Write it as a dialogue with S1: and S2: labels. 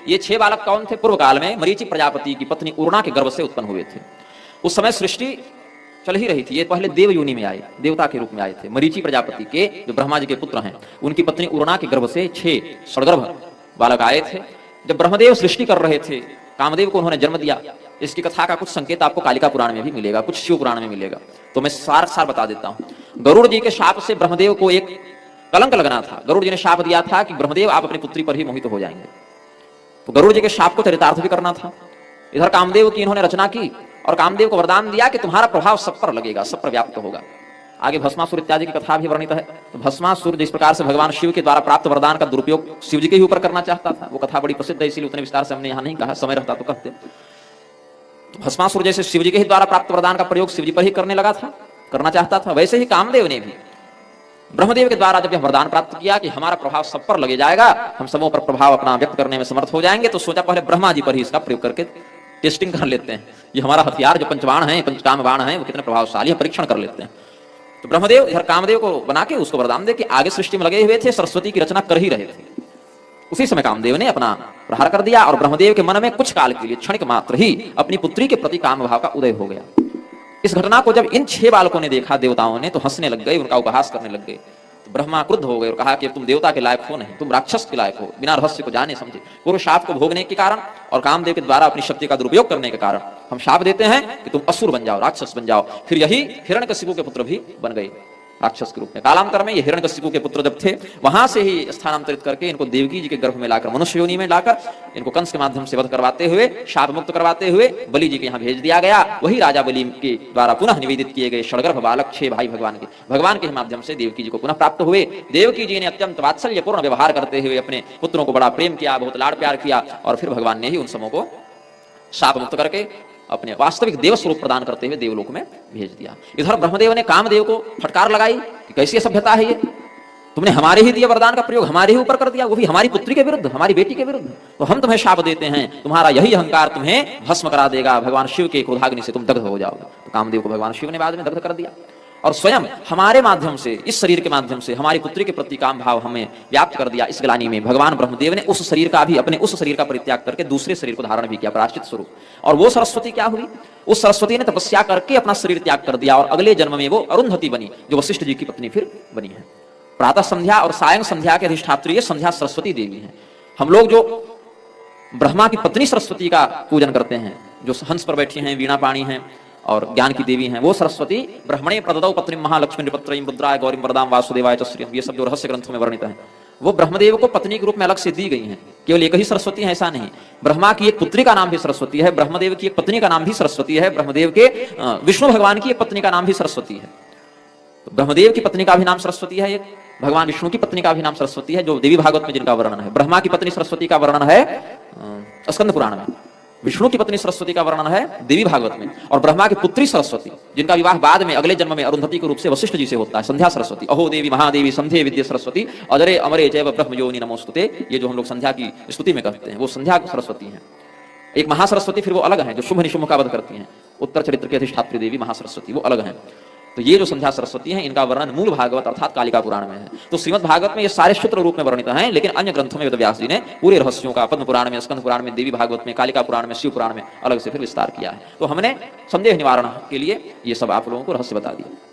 S1: ये 6 बालक कौन थे? पूर्व काल में मरीचि प्रजापति की पत्नी उर्णा के गर्भ से उत्पन्न हुए थे। उस समय सृष्टि चल ही रही थी। ये पहले देव योनि में आए, देवता के रूप में आए थे। मरीचि प्रजापति के जो ब्रह्मा जी के पुत्र हैं, उनकी पत्नी उर्णा के गर्भ से 6 सड़गर्भ बालक आए थे। जब ब्रह्मदेव सृष्टि कर रहे थे, कामदेव को उन्होंने जन्म दिया। इसकी कथा का कुछ संकेत आपको कालिका पुराण में भी मिलेगा, कुछ शिव पुराण में मिलेगा, तो मैं सार सार बता देता हूं। गरुड़ जी के शाप से ब्रह्मदेव को एक कलंक लगना था। गरुड़ जी ने शाप दिया था कि ब्रह्मदेव आप अपनी पुत्री पर ही मोहित हो जाएंगे, तो गरुड़ जी के शाप को चरितार्थ भी करना था। इधर कामदेव की इन्होंने रचना की और कामदेव को वरदान दिया कि तुम्हारा प्रभाव सब पर लगेगा, सब पर व्याप्त होगा। आगे भस्मासुर इत्यादि की कथा भी वर्णित है। तो भस्मासुर जिस प्रकार से भगवान शिव के द्वारा प्राप्त वरदान का दुरुपयोग शिव जी के ही ऊपर करना चाहता था, वो कथा बड़ी प्रसिद्ध है, इसीलिए उतने विस्तार से हमने यहाँ नहीं कहा, समय रहता तो कहते। भस्मासुर जैसे शिव जी के ही द्वारा प्राप्त वरदान का प्रयोग शिव जी पर ही करने लगा था, करना चाहता था, वैसे ही कामदेव ने भी ब्रह्मदेव के द्वारा जब यह वरदान प्राप्त किया कि हमारा प्रभाव सब पर लगे जाएगा, हम सबों पर प्रभाव अपना व्यक्त करने में समर्थ हो जाएंगे, तो सोचा पहले ब्रह्मा जी पर ही इसका प्रयोग करके टेस्टिंग कर लेते हैं। ये हमारा हथियार जो पंचबाण है, पंचकाम बाण है, वो कितने प्रभावशाली है, परीक्षण कर लेते हैं। तो ब्रह्मदेव इधर कामदेव को बना के उसको वरदान दे कि आगे सृष्टि में लगे हुए थे, सरस्वती की रचना कर ही रहे थे। उसी समय कामदेव ने अपना प्रहार कर दिया और ब्रह्मदेव के मन में कुछ काल के लिए, क्षणिक मात्र ही, अपनी पुत्री के प्रति काम भाव का उदय हो गया। इस घटना को जब इन 6 बालकों ने देखा, देवताओं ने, तो हंसने लग गए, उनका उपहास करने लग गए। तो ब्रह्मा क्रुद्ध हो गए और कहा कि तुम देवता के लायक हो नहीं, तुम राक्षस के लायक हो, बिना रहस्य को जाने समझे। पूर्व शाप को भोगने के कारण और कामदेव के द्वारा अपनी शक्ति का दुरुपयोग करने के कारण हम शाप देते हैं कि तुम असुर बन जाओ, राक्षस बन जाओ। फिर यही हिरण्यकशिपु के पुत्र भी बन गए राक्षस के रूप में। कालांतर में ये हिरण्यकशिपु के पुत्र जब थे, वहां से ही स्थानांतरित करके इनको देवकी जी के गर्भ में लाकर, मनुष्य योनि में लाकर, इनको कंस के माध्यम से वध करवाते हुए, शाप मुक्त करवाते हुए बलि जी के यहाँ भेज दिया गया। वही राजा बलि के द्वारा पुनः निवेदित किए गए षडगर्भ बालक 6 भाई भगवान के माध्यम से देवकी जी को पुनः प्राप्त हुए। देवकी जी ने अत्यंत वात्सल्यपूर्ण व्यवहार करते हुए अपने पुत्रों को बड़ा प्रेम किया, बहुत लाड़ प्यार किया, और फिर भगवान ने ही उन समों को शाप मुक्त करके अपने वास्तविक देव स्वरूप प्रदान करते हुए देवलोक में भेज दिया। इधर ब्रह्मदेव ने कामदेव को फटकार लगाई कि कैसी सभ्यता है ये, तुमने हमारे ही दिए वरदान का प्रयोग हमारे ही ऊपर कर दिया, वो भी हमारी पुत्री के विरुद्ध, हमारी बेटी के विरुद्ध। तो हम तुम्हें शाप देते हैं, तुम्हारा यही अहंकार तुम्हें भस्म करा देगा, भगवान शिव के क्रोधाग्नि से तुम दग्ध हो जाओगे। तो कामदेव को भगवान शिव ने बाद में दग्ध कर दिया और स्वयं हमारे माध्यम से, इस शरीर के माध्यम से हमारी पुत्री के प्रति काम भाव हमें व्याप्त कर दिया। इस ग्लानि में भगवान ब्रह्मदेव ने उस शरीर का भी, अपने उस शरीर का परित्याग करके दूसरे शरीर को धारण भी किया, प्रायश्चित स्वरूप। और वो सरस्वती क्या हुई? उस सरस्वती ने तपस्या करके अपना शरीर त्याग कर दिया और अगले जन्म में वो अरुंधति बनी, जो वशिष्ठ जी की पत्नी फिर बनी है। प्रातः संध्या और सायं संध्या के अधिष्ठात्री संध्या सरस्वती देवी है। हम लोग जो ब्रह्मा की पत्नी सरस्वती का पूजन करते हैं, जो हंस पर बैठी हैं, वीणा पाणी हैं और ज्ञान की देवी हैं, वो सरस्वती ब्रह्मणे प्रददौ पत्नी महालक्ष्मी नृपत्रयीं रुद्राय गौरीं वरदां वासुदेवाय च श्रियं, ये सब जो रहस्य ग्रंथों में वर्णित है, वो ब्रह्मदेव को पत्नी के रूप में अलग से दी गई हैं। केवल एक ही सरस्वती है ऐसा नहीं, ब्रह्मा की एक पुत्री का नाम भी सरस्वती है, ब्रह्मदेव की एक पत्नी का नाम भी सरस्वती है, ब्रह्मदेव के विष्णु भगवान की एक पत्नी का नाम भी सरस्वती है। तो ब्रह्मदेव की पत्नी का भी नाम सरस्वती है, एक भगवान विष्णु की पत्नी का भी नाम सरस्वती है, जो देवी भागवत में जिनका वर्णन है। ब्रह्मा की पत्नी सरस्वती का वर्णन है स्कंद पुराण में, विष्णु की पत्नी सरस्वती का वर्णन है देवी भागवत में, और ब्रह्मा की पुत्री सरस्वती, जिनका विवाह बाद में अगले जन्म में अरुंधति के रूप से वशिष्ठ जी से होता है, संध्या सरस्वती। अहो देवी महादेवी संध्या विद्या सरस्वती अजरे अमरे जैव ब्रह्मयोनि नमोस्तुते, ये जो हम लोग संध्या की स्तुति में कहते हैं, वो संध्या सरस्वती है। एक महासरस्वती फिर वो अलग है, जो शुभ निशुभ का वध करती हैं, उत्तर चरित्र के अधिष्ठात्री देवी महासरस्वती, वो अलग है। तो ये जो संध्या सरस्वती हैं, इनका वर्णन मूल भागवत अर्थात कालिका पुराण में है। तो श्रीमद् भागवत में ये सारे सूत्र रूप में वर्णित हैं, लेकिन अन्य ग्रंथों में वेदव्यास जी ने पूरे रहस्यों का पद्म पुराण में, स्कंद पुराण में, देवी भागवत में, कालिका पुराण में, शिव पुराण में अलग से फिर विस्तार किया है। तो हमने संदेह निवारण के लिए ये सब आप लोगों को रहस्य बता दिया।